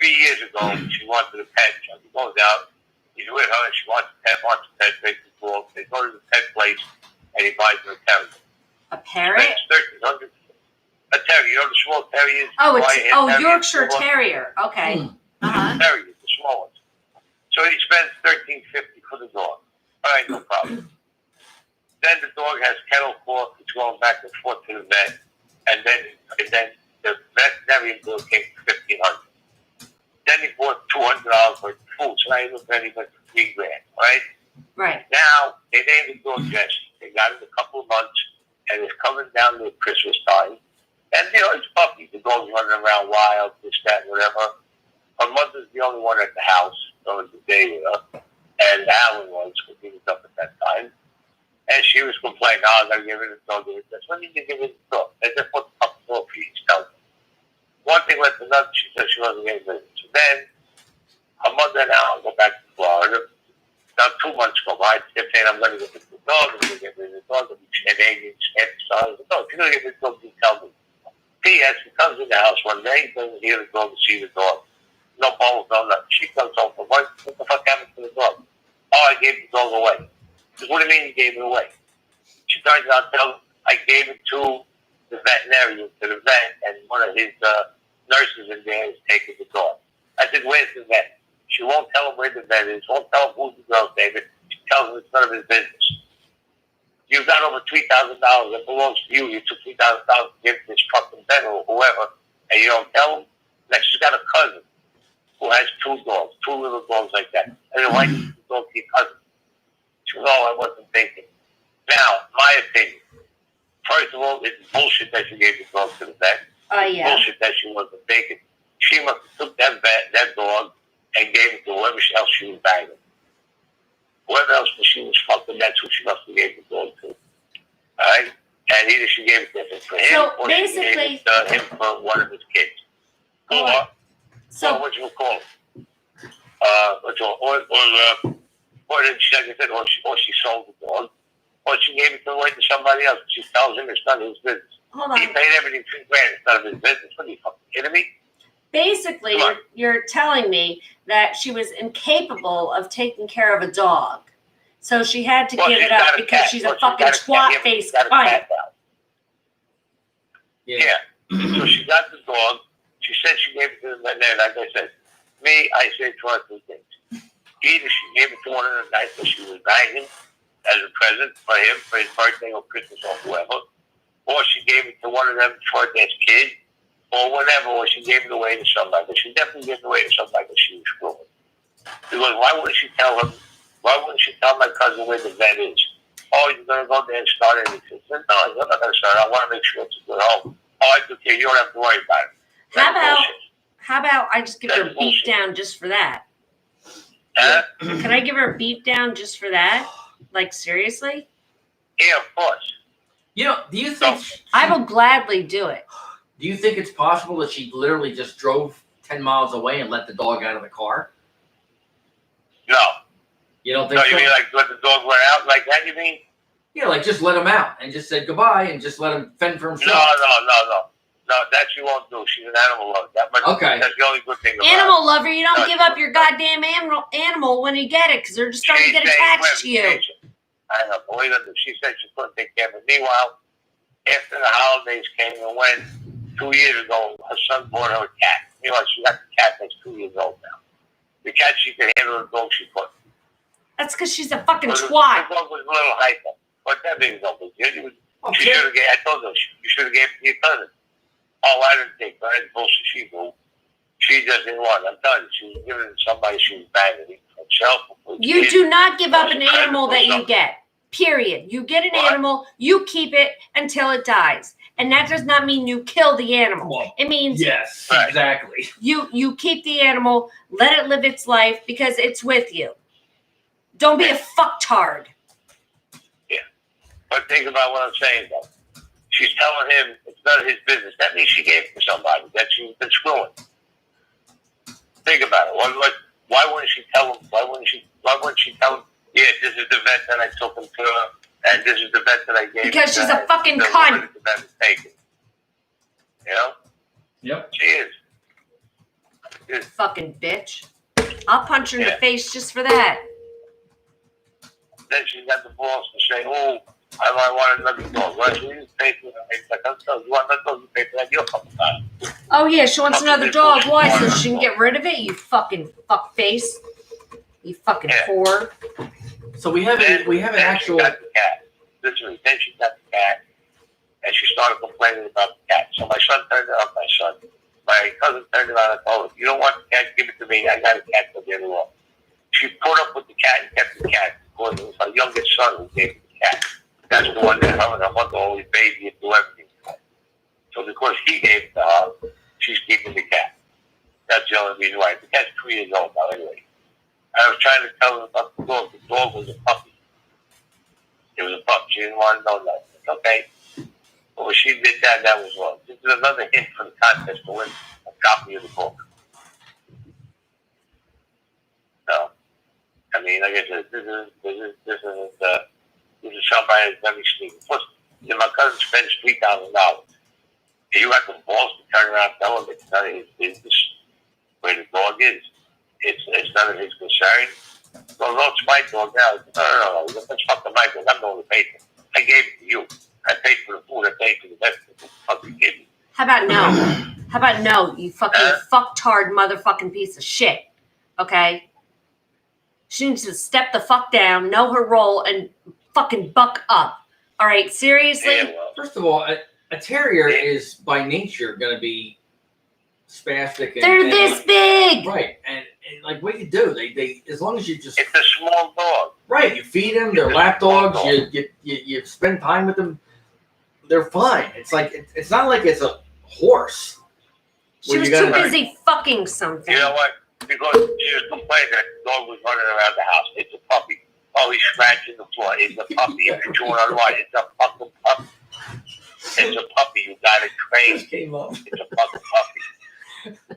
3 years ago, she wanted a pet. She goes out, he's with her, and she wants a pet, takes the dog. They go to the pet place, and he buys her a terrier. A parrot? Spends $1,300. A terrier, you know the small terriers? Yorkshire Terrier. Okay. Uh-huh. Terriers, the small ones. So he spends $13.50 for the dog. All right, no problem. Then the dog has kennel cough. It's going back and forth to the vet, and then the veterinarian bill came to $1,500. Then he bought $200 worth of food. So now he looked at it for $3,000. Right? Right. Now they named the dog Jesse. They got it a couple of months, and it's coming down to Christmas time. And it's puppy. The dog's running around wild, this, that, whatever. Her mother's the only one at the house during the day with her. And Alan was, because he was up at that time. And she was complaining, I got to get rid of the dog. When did you get rid of the dog? They just put the puppy dog for each dog. One thing led to another. She said she wasn't getting rid of it. So then, her mother and Alan go back to Florida. Now, 2 months go by. They're saying, I'm going to get rid of the dog. I'm going to get rid of the dog. And they get started. No, if you're going to get rid of the dog, you tell me. P.S. He comes in the house one day, doesn't hear the dog to see the dog. No bones, no nothing. She comes home from work. What the fuck happened to the dog? Oh, I gave the dog away. Says, what do you mean you gave it away? She turns out, I gave it to the veterinarian, to the vet, and one of his nurses in there is taking the dog. I said, where's the vet? She won't tell him where the vet is, won't tell him who the girl's name is. She tells him it's none of his business. You've got over $3,000 that belongs to you. You took $3,000 to give to this fucking vet or whoever, and you don't tell him? Next, she's got a cousin who has 2 dogs, 2 little dogs like that. And then why did you go to your cousin? She goes, oh, I wasn't thinking. Now, my opinion. First of all, it's bullshit that she gave the dog to the vet. Oh, yeah. Bullshit that she wasn't thinking. She must have took that dog, and gave it to whoever else she was banging. whoever else she was fucking, that's who she must have gave the dog to. All right? And either she gave it to him for him, So or basically, she gave it to him for one of his kids. Or what you call it? Or then she, like I said, or she sold the dog, or she gave it away to somebody else. She tells him it's none of his business. hold on. He paid everything $2,000. It's none of his business. What are you fucking kidding me? Basically, you're telling me that she was incapable of taking care of a dog. So she had to give it up because she's a fucking twat-faced cunt. Yeah. So she got the dog. She said she gave it to him, and then, like I said, I say to her two things. Either she gave it to one of the guys that she was banging as a present for him for his birthday or Christmas or whoever, or she gave it to one of them for their kid, or whatever, or she gave it away to somebody. But she definitely gave it away to somebody that she was screwing. Because why wouldn't she tell him? Why wouldn't she tell my cousin where the vet is? Oh, you're going to go there and start anything. No, I'm not going to start. I want to make sure it's a good home. Oh, I took care. You don't have to worry about it. How about I just give her a beat down just for that? Can I give her a beat down just for that? Like, seriously? Yeah, of course. You know, do you think I will gladly do it. Do you think it's possible that she literally just drove 10 miles away and let the dog out of the car? No. You don't think so? You mean like let the dog run out like that, you mean? Yeah, like just let him out and just said goodbye and just let him fend for himself. No, that she won't do. She's an animal lover. That much, okay. That's the only good thing about animal lover, you don't give up your goddamn animal when you get it because they're just starting to get attached to you. I know, believe it. She said she couldn't take care of it. Meanwhile, after the holidays came and went 2 years ago, her son bought her a cat. You know, she got the cat that's 2 years old now. The cat she could handle, the dog she couldn't. That's because she's a fucking twat. The dog was a little hyper. But that big dog was good. She should have gave, I told her, you should have gave it to your cousin. Oh, I didn't think. But that's bullshit she do. She just didn't want it. I'm telling you, she was giving it to somebody she was banging herself. You do not give up an animal that you get. Period. You get an animal, you keep it until it dies. And that does not mean you kill the animal. Well, it means yes, exactly. You keep the animal, let it live its life because it's with you. Don't be a fucktard. Yeah. But think about what I'm saying, though. She's telling him it's none of his business. That means she gave it to somebody that she's been screwing. Think about it. Why wouldn't she tell him? Why wouldn't she tell him? Yeah, this is the vet that I took him to, and this is the vet that I gave. Because she's a fucking cunt. The vet is taken. You know? Yep. She is. Fucking bitch. I'll punch her in the face just for that. Then she got the balls to say, "Oh, I want another dog." Well, you didn't pay for that. You want another dog? You pay for that. You'll come back. Oh yeah, she wants another dog. Why? So she can get rid of it? You fucking fuck face. You fucking whore. So we have an actual. She got the cat. Literally, then she got the cat, and she started complaining about the cat. So my son turned it on. My cousin turned it on and told him, "You don't want the cat? Give it to me. I got a cat for the other one." She put up with the cat and kept the cat. It was her youngest son who gave her the cat. That's the one that her and her mother always baby and do everything. So because he gave it to her, she's keeping the cat. That's the only reason why. The cat's 2 years old now, anyway. I was trying to tell her about the dog. The dog was a puppy. It was a pup. She didn't want to know that. Okay? But when she did that, that was wrong. This is another hint for the contest to win a copy of the book. No. I mean, like I said, this is somebody that's very sneaky. Plus, my cousin spends $3,000. You got the balls to turn around and tell him it's none of his business where the dog is. It's none of his concern. Well, no, it's my dog now. No. Let's fuck the my dog. I'm the one who paid for it. I gave it to you. I paid for the food. I paid for the medicine. What the fuck you kidding? How about no? How about no, you fucking fucktard motherfucking piece of shit? Okay? She needs to step the fuck down, know her role, and fucking buck up. All right, seriously? Yeah, well, first of all, a terrier is by nature going to be spastic. They're this big. Right, and like what you do, they as long as you just. It's a small dog. Right, you feed them. They're lap dogs. You spend time with them. They're fine. It's like it's not like it's a horse. She was too busy fucking something. You know what? Because she was complaining that the dog was running around the house. It's a puppy. Oh, he's scratching the floor. It's a puppy. If you're chewing on what? It's a fucking puppy. It's a puppy. You got it trained. Came up. It's a fucking puppy.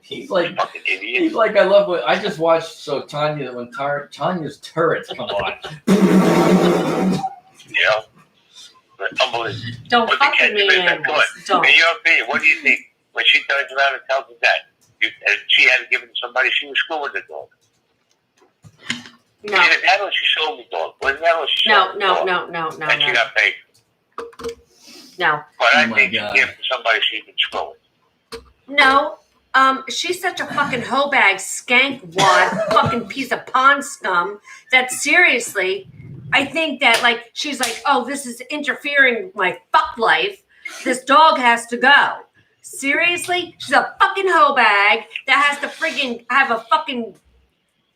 He's like, Fucking idiot. he's like, I love what I just watched. So Tanya, when Tanya's turrets come on, You know? But unbelievable. Don't But fuck the with me, catch is animals. good. Don't. In your opinion, what do you think? When she turns around and tells us that, she had given somebody, she was screwing the dog. No, Either that or she sold the dog. Wasn't that or she sold the dog? no. And she got paid. No. But Oh I my think God. she gave it to somebody she's been screwing. No. She's such a fucking hoe bag, skank wad, fucking piece of pond scum that seriously, I think that like she's like, oh, this is interfering with my fuck life. This dog has to go. Seriously? She's a fucking hoe bag that has to friggin' have a fucking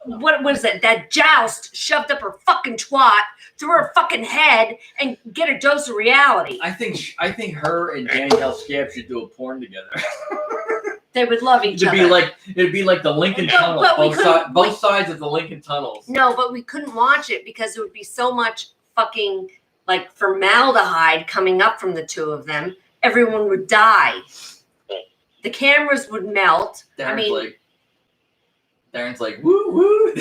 what is it? That joust shoved up her fucking twat through her fucking head and get a dose of reality. I think her and Danielle Scab should do a porn together. They would love each other. It'd be like the Lincoln But- Tunnel, but we both sides of the Lincoln Tunnels. No, but we couldn't watch it because it would be so much fucking like formaldehyde coming up from the two of them. Everyone would die. The cameras would melt. Darren's like, woo woo.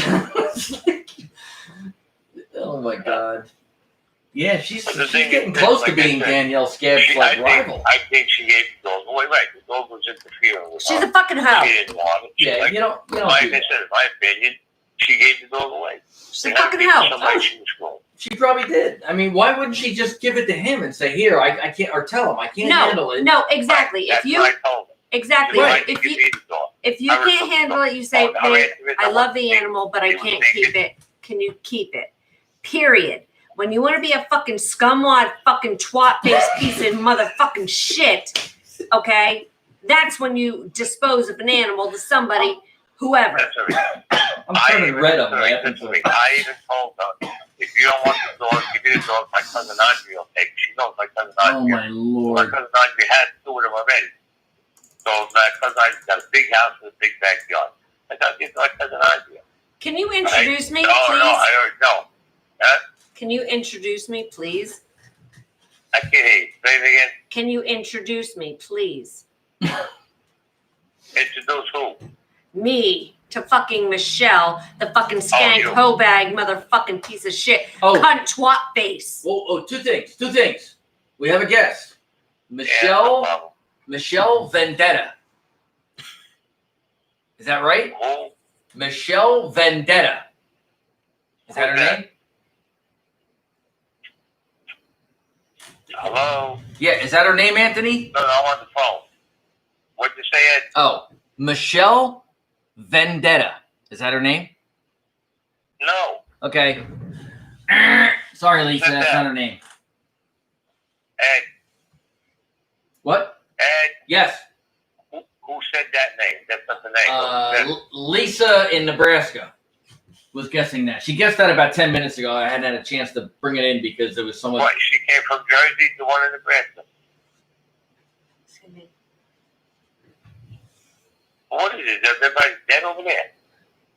Oh my God. Yeah, she's But the thing getting is, close like to being I said, Danielle Scab's like rival. I think she gave the dog away. Right, the dog was interfering with She's her. a fucking hoe. She didn't want it. Yeah, Like, you don't like do I that. said, in my opinion, she gave the dog away. She's a They had to fucking give it to hoe. somebody she was screwing. She probably did. I mean, why wouldn't she just give it to him and say, "Here, I can't," or tell him, "I can't handle it." No, exactly. That's If you what I told her. exactly Right. if Give you me the dog. if you can't handle it, you say, Oh, babe, I love the thing. animal, but I They would can't take keep it. Can you keep it? Period. When you want to be a fucking scumwad, fucking twat-faced piece of motherfucking shit, okay? That's when you dispose of an animal to somebody, whoever. That's all right. I'm turning red. I'm laughing. I even told her, if you don't want the dog, give me the dog. My cousin Andrea will take it. She knows my cousin Oh Andrea. my My Lord. cousin Andrea had two of them already. So my cousin Andrea's got a big house with a big backyard. I thought you my cousin Andrea. Can you introduce me, No, please? I already know. Can you introduce me, please? I can't hear you. Say it again. Can you introduce me, please? Introduce who? Me to fucking Michelle, the fucking skank you. hoe bag motherfucking piece of shit. Oh, Cunt twat face. two things. We have a guest, Yeah, no Michelle problem. Vendetta. Is that right? Who? Michelle Vendetta. Is that her Who's that? name? Hello? Yeah, is that her name, Anthony? No, I'm on the phone. What'd you say, Ed? Oh, Michelle Vendetta. Is that her name? No. Okay. Sorry, Lisa, that's not her name. Ed. What? Ed. Yes. Who said that name? That's not the name. Lisa in Nebraska was guessing that. She guessed that about 10 minutes ago. I hadn't had a chance to bring it in because there was so much. What? She came from Jersey, the one in Nebraska. What is it? Everybody's dead over there.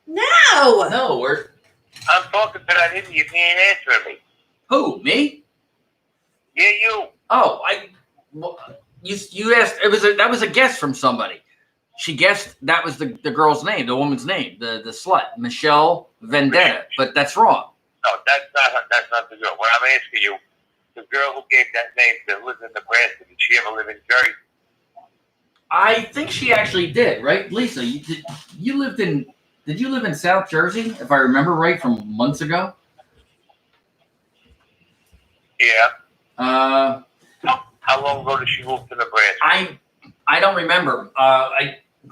No. No, we're. I'm talking to that idiot. You can't answer me. Who? Me? Yeah, you. Oh, you asked. That was a guess from somebody. She guessed that was the girl's name, the woman's name, the slut, Michelle Vendetta. But that's wrong. No, that's not the girl. What I'm asking you, the girl who gave that name that lives in Nebraska, did she ever live in Jersey? I think she actually did, right, Lisa? Did you live in South Jersey, if I remember right, from months ago? Yeah. How long ago did she move to Nebraska? I don't remember.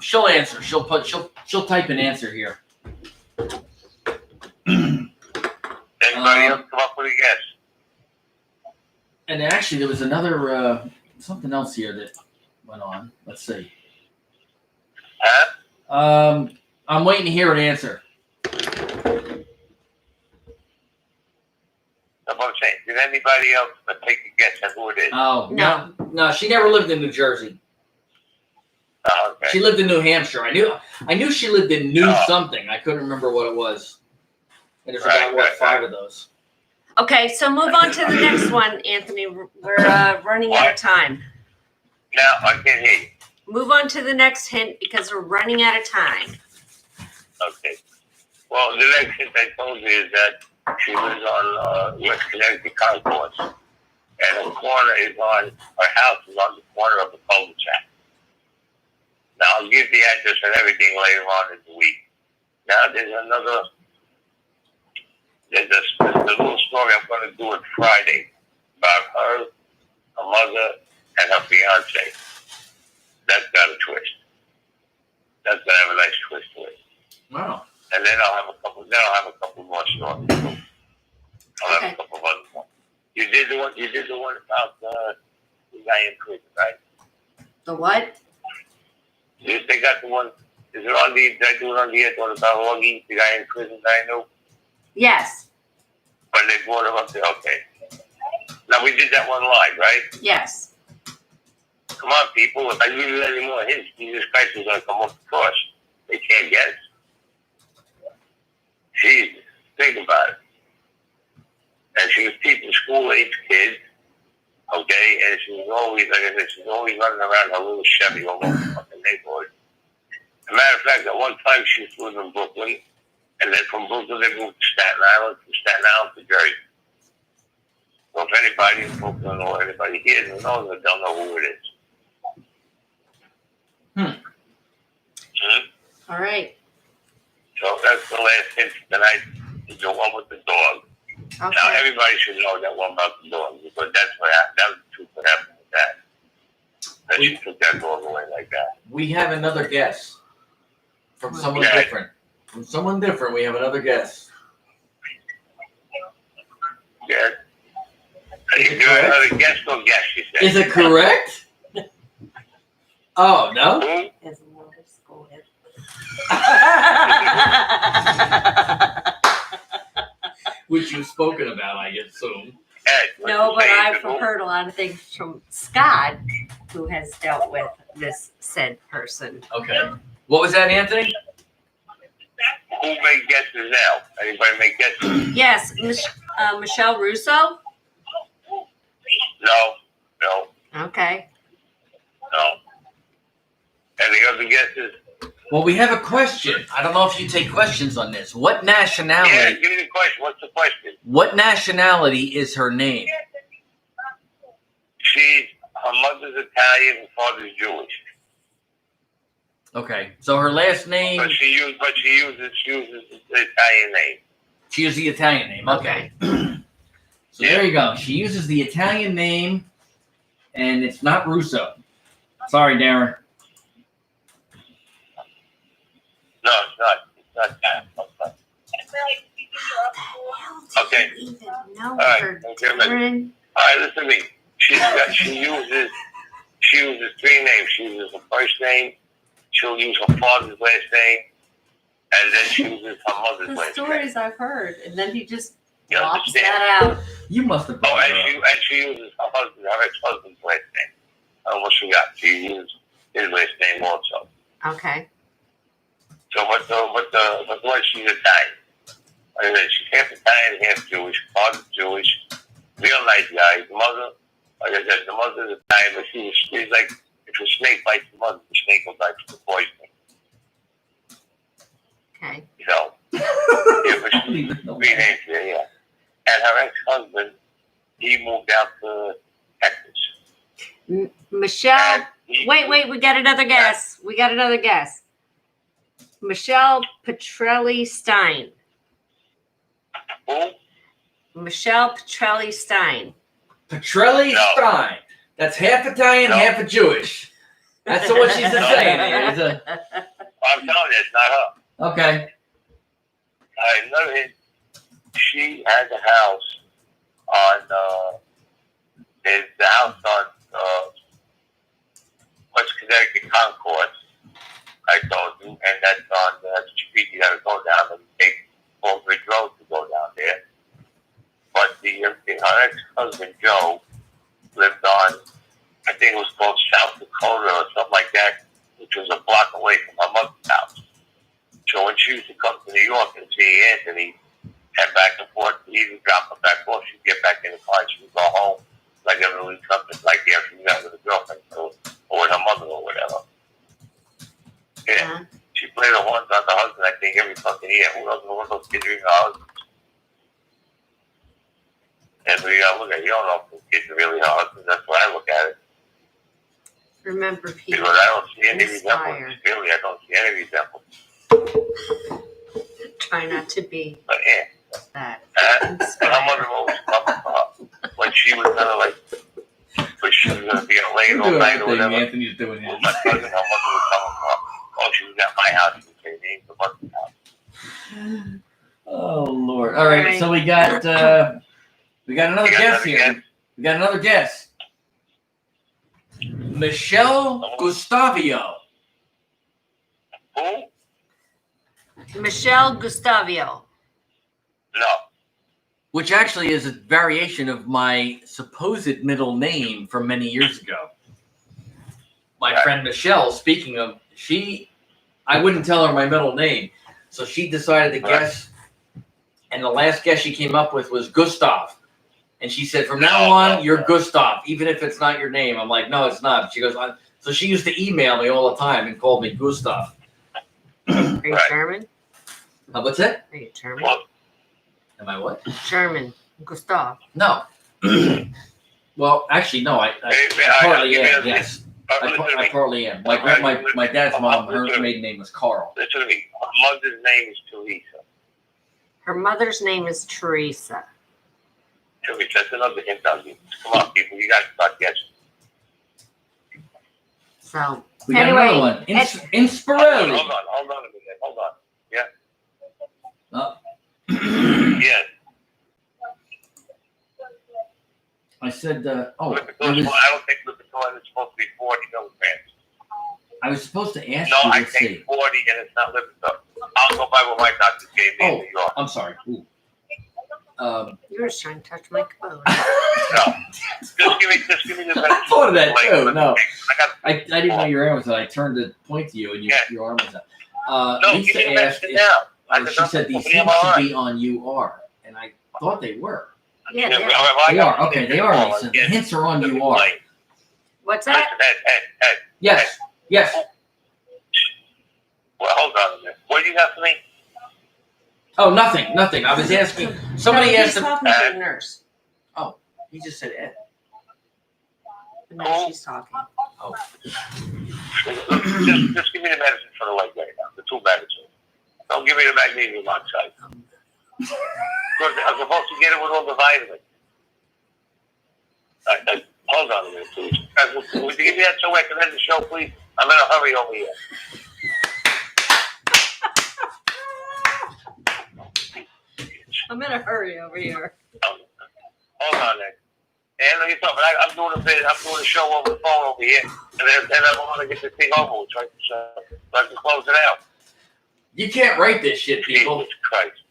She'll answer. She'll type an answer here. Anybody else come up with a guess? And actually, there was another something else here that went on. Let's see. Huh? I'm waiting to hear an answer. I'm saying, did anybody else take a guess at who it is? Oh no, she never lived in New Jersey. Oh, okay. She lived in New Hampshire. I knew she lived in New something. I couldn't remember what it was. And there's about Right. 5 of those. Okay, so move on to the next one, Anthony. We're running out of time. Now, I can't hear you. Move on to the next hint because we're running out of time. Okay. Well, the next hint I told you is that she lives on West Connecticut Concourse. And her corner is on, her house is on the corner of the cul-de-sac. Now, I'll give the address and everything later on in the week. Now, there's a little story I'm going to do on Friday about her mother, and her fiance. That's got a twist. That's going to have a nice twist to it. Wow. And then I'll have a couple more stories. I'll have a couple of other ones. You did the one about the guy in prison, right? The what? They got the one. Is it on the? Did I do it on the air? What about Augie, the guy in prison that I knew? Yes. But they brought him up there. Okay. Now we did that one live, right? Yes. Come on, people. If I give you any more hints, Jesus Christ is going to come off the cross. They can't get it. Jesus, think about it. And she was teaching school-age kids, okay? And she was always, like I said, she's always running around her little Chevy all over the fucking neighborhood. As a matter of fact, at one time she was living in Brooklyn, and then from Brooklyn they moved to Staten Island, from Staten Island to Jersey. So if anybody in Brooklyn or anybody here knows it, they'll know who it is. All right. So that's the last hint tonight, is the one with the dog. Okay. Now everybody should know that one about the dog, because that's what happened. That was the truth what happened with that. That she took that dog away like that. We have another guess from someone Okay. different. From someone different, we have another guess. Yeah. Are you Is it doing correct? another guess or guess, you said? Is it correct? Oh, no? Who? As another school head. Which you've spoken about, I assume. Ed, what No, you but say, I've who? heard a lot of things from Scott, who has dealt with this said person. Okay. What was that, Anthony? Who made guesses now? Anybody make guesses? Yes, Michelle Russo. No. Okay. Any other guesses? Well, we have a question. I don't know if you take questions on this. What Yeah, nationality? give me the question. What's the question? What nationality is her name? Her mother's Italian and father's Jewish. Okay. So her last name. But she uses the Italian name. She uses the Italian name. Okay. So there you go. She uses the Italian name, and it's not Russo. Sorry, Darren. No, it's not. It's not that. Okay. Even know All right. her, Okay, Darren? All right, listen to me. She uses three names. She uses her first name. She'll use her father's last name, and then she uses her mother's The last name. stories I've heard, and then he just You drops understand? that out. You must have Oh, brought her up. and she uses her ex-husband's last name. I almost forgot. She used his last name also. Okay. So, but she's Italian. Like I said, she's half Italian, half Jewish. Father's Jewish. Real nice guy. The mother, like I said, the mother's Italian, but she's like, if a snake bites the mother, the snake will die from the poisoning. Okay. So, yeah, but she's three names there, yeah. And her ex-husband, he moved out to Texas. Michelle. And he- Wait. We got another guess. Michelle Petrelli Stein. Who? Michelle Petrelli Stein. Petrelli No. Stein. That's half Italian, No. half a Jewish. That's what she's saying. It's I'm telling you, it's not her. okay. Another hint, she has a house on, the house on West Connecticut Concourse, I told you, and that's on the street you gotta go down and take Baldridge Road to go down there. But her ex-husband, Joe, lived on, I think it was called South Dakota or something like that, which was a block away from her mother's house. So when she used to come to New York and see Anthony, head back and forth. Either drop her back off, she'd get back in the car, she'd go home, like every week, something like after you got with a girlfriend or with her mother or whatever. Yeah. She played the horns on the husband, I think, every fucking year. Who knows what those kids are even her husbands? And we look at it, you don't know if those kids are really her husbands. That's why I look at it. Remember, people. Because I don't see any resemblance. Really, I don't see any resemblance. Try not to be But yeah. that. And her mother always covered for her. When she was gonna but she was gonna be late all night or whatever. Anthony's doing his. My cousin, her mother was coming for her. Oh, she was at my house. She was saying, "Name the mother's house." Oh Lord! All right, so we got another guest here. We got another guest. Michelle Gustavio. Who? Michelle Gustavio. No. Which actually is a variation of my supposed middle name from many years ago. My friend Michelle, speaking of, I wouldn't tell her my middle name. So she decided to guess. And the last guess she came up with was Gustav. And she said, from now on, you're Gustav, even if it's not your name. I'm like, no, it's not. She goes, so she used to email me all the time and called me Gustav. Are you German? What's that? Are you German? What? Am I what? German. Gustav. No. Well, actually, no. I partly am. Yes, I partly am. My dad's mom, her maiden name was Carl. Listen to me. Her mother's name is Teresa. Her mother's name is Teresa. Teresa, that's another hint I'll give. Come on, people. You got to start guessing. So, We got anyway, another one. Inspirelli. Hold on a minute. Hold on. Yeah. Oh. Yes. I said, I don't think Lipitor is supposed to be 40 milligrams. I was supposed to ask No, you. I Let's take see. 40 and it's not Lipitor. I'll go by what my doctor gave me in New York. I'm sorry. Ooh. You were just trying to touch my coat. No. Just give me the benefit. I thought of that too. No, I I didn't know your arm was out. I turned to point to you, and your arm was out. no, give Lisa me the asked benefit if, now. she said these seems to be on UR, and I thought they were. Yeah, They are. Okay, they are, Lisa. The hints are on UR. What's that? Ed. Yes. Yes. Well, hold on a minute. What do you got for me? Oh, nothing. I was asking. Somebody no, asked he's him. talking to the nurse. Oh, he just said Ed. No, she's talking. Oh. Just give me the medicine for the leg right now. The two medicines. Don't give me the magnesium oxide. Because I'm supposed to get it with all the vitamins. Hold on a minute, please. Would you give me that so I can end the show, please? I'm in a hurry over here. I'm in a hurry over here. Hold on, Ed. And let me talk. I'm doing a show over the phone over here, and I want to get this thing over with, so I can close it out. You can't write this shit, people. Jesus Christ.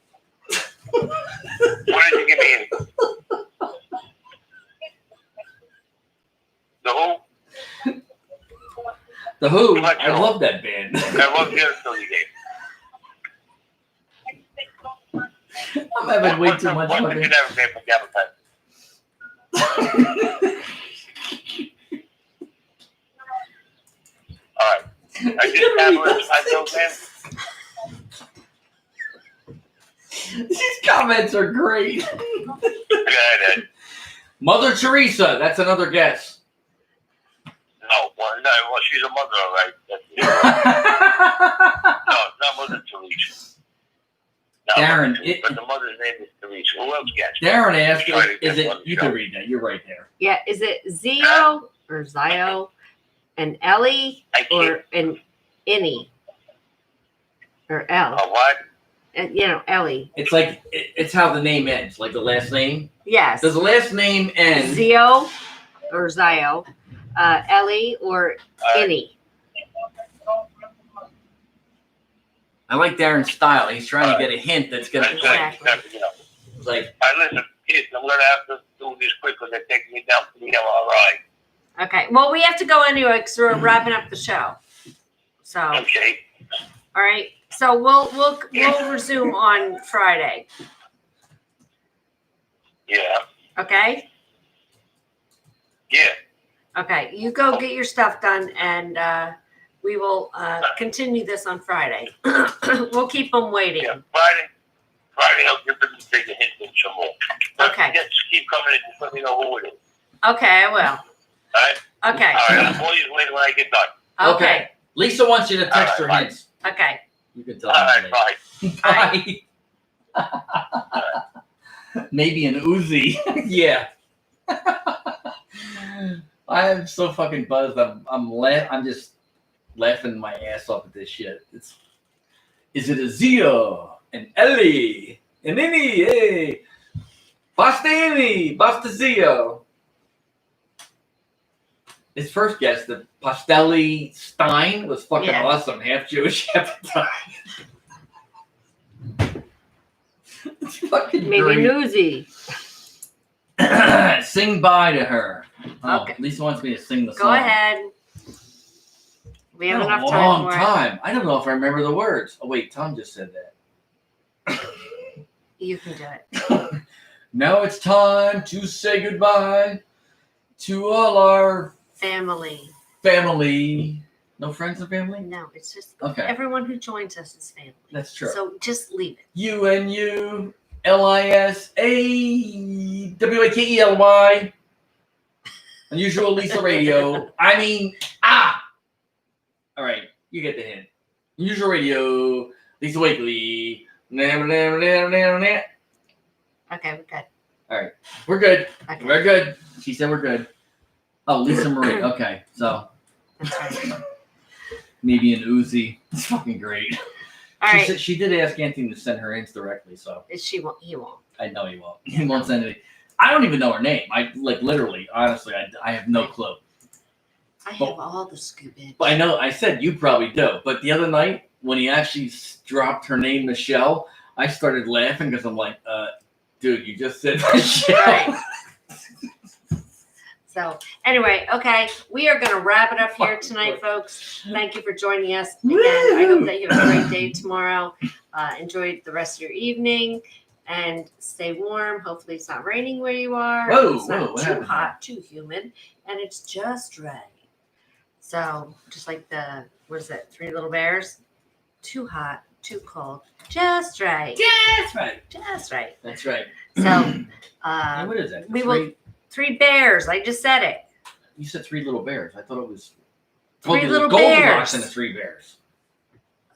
What did you give me? The Who? The Who? I love that band. I love the other song you gave. I'm having way too much fun. fun. You never gave for Gabapentin. All right. I just have These comments are great. Go ahead, Ed. Mother Teresa, that's another guess. No, she's a mother, all right. No, it's not Mother Teresa. No, Darren, but the mother's name is Teresa. Who else gets it? Darren asked, is it, you can read that, you're right there. Yeah, is it Zio or Zio and Ellie or an Innie or L? What? And Ellie. It's like, it's how the name ends, like the last name. Yes. Does the last name end? Zio or Zio, Ellie or Innie. I like Darren's style. He's trying to get a hint that's going to, Exactly. like, All right, listen, kids, I'm going to have to do this quick because they're taking me down to the MRI. Okay. Well, we have to go anyway because we're wrapping up the show. So, Okay. all right. So we'll resume on Friday. Yeah. Okay? Yeah. Okay, you go get your stuff done, and we will continue this on Friday. We'll keep them waiting. Yeah. Friday, I'll give them to take a hint and some more. Okay. Just keep coming and just let me know who it is. Okay, I will. All right? Okay. All right, I'll call you later when I get done. Okay. Lisa wants you to text her All right, hints. Okay. You can tell All her right, later. bye. Maybe an Uzi. Yeah. I am so fucking buzzed. I'm just laughing my ass off at this shit. Is it a Zio, an Ellie, an Innie, hey, Basta Innie, Basta Zio? His first guest, the Pastelli Stein, was fucking awesome. Half Jewish, half Italian. It's fucking Maybe great. newsy. Sing bye to her. Oh, Okay. Lisa wants me to sing the song. Go ahead. We have enough time for it. Time. I don't know if I remember the words. Oh wait, Tom just said that. You can do it. Now it's time to say goodbye to all our Family. family. No friends and family? No, it's just Okay, everyone who joins us is family. that's true. So just leave it. UNU LISAWAKELY. Unusual Lisa Radio. I mean, all right, you get the hint. Unusual Radio, Lisa Wakely. Okay, we're good. All right, we're good. Okay, We're good. She said we're good. Oh, Lisa Marie. Okay, so that's right. maybe an Uzi. It's fucking great. All She right. said she did ask Anthony to send her ins directly, so He won't. I know he won't. He won't send it. I don't even know her name. I like literally, honestly, I have no clue. I have all the scoop in. But I know I said you probably do. But the other night when he actually dropped her name, Michelle, I started laughing because I'm like, dude, you just said Michelle. Right. So anyway, okay, we are going to wrap it up here tonight, folks. Thank you for joining us again. I hope that you have a great day tomorrow. Enjoy the rest of your evening and stay warm. Hopefully it's not raining where you are. Whoa, It's not what too happened hot, too humid, and it's just right. So just like what is it, Three Little Bears? Too hot, too cold, just right. That's right. Just right. That's right. So Hey, what is that? we will- Three bears. I just said it. You said Three Little Bears. I thought it was Three the Little Goldilocks Bears. and the Three Bears.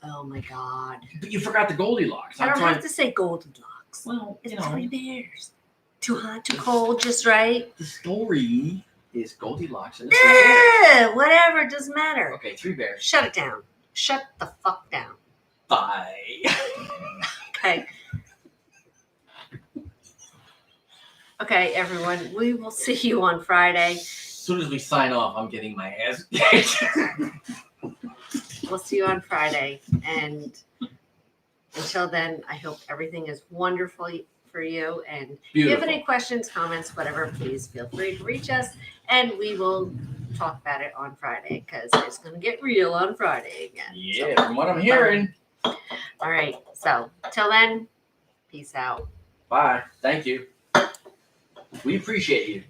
Oh my God. But you forgot the Goldilocks. I don't have to say Goldilocks. Well, It's you know, Three Bears. Too hot, too cold, just right. the story is Goldilocks and the Three Bears. Yeah, whatever, it doesn't matter. Okay, Three Bears. Shut it down. Shut the fuck down. Bye. Okay. Okay, everyone. We will see you on Friday. As soon as we sign off, I'm getting my ass kicked. We'll see you on Friday. And until then, I hope everything is wonderful for you. And if you have Beautiful. any questions, comments, whatever, please feel free to reach us. And we will talk about it on Friday because it's going to get real on Friday again. Yeah, from what I'm hearing. All right. So, till then, peace out. Bye. Thank you. We appreciate you.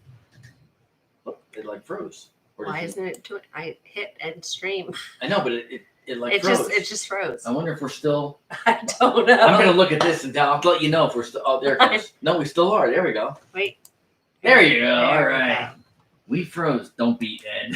Look, it like froze. Or did Why you- isn't it doing? I hit end stream. I know, but it like It froze. just froze. I wonder if we're still. I don't know. I'm gonna look at this and I'll let you know if we're still. Oh, there it goes. No, we still are. There we go. Wait. There you go. There, All right. okay. We froze. Don't beat Ed.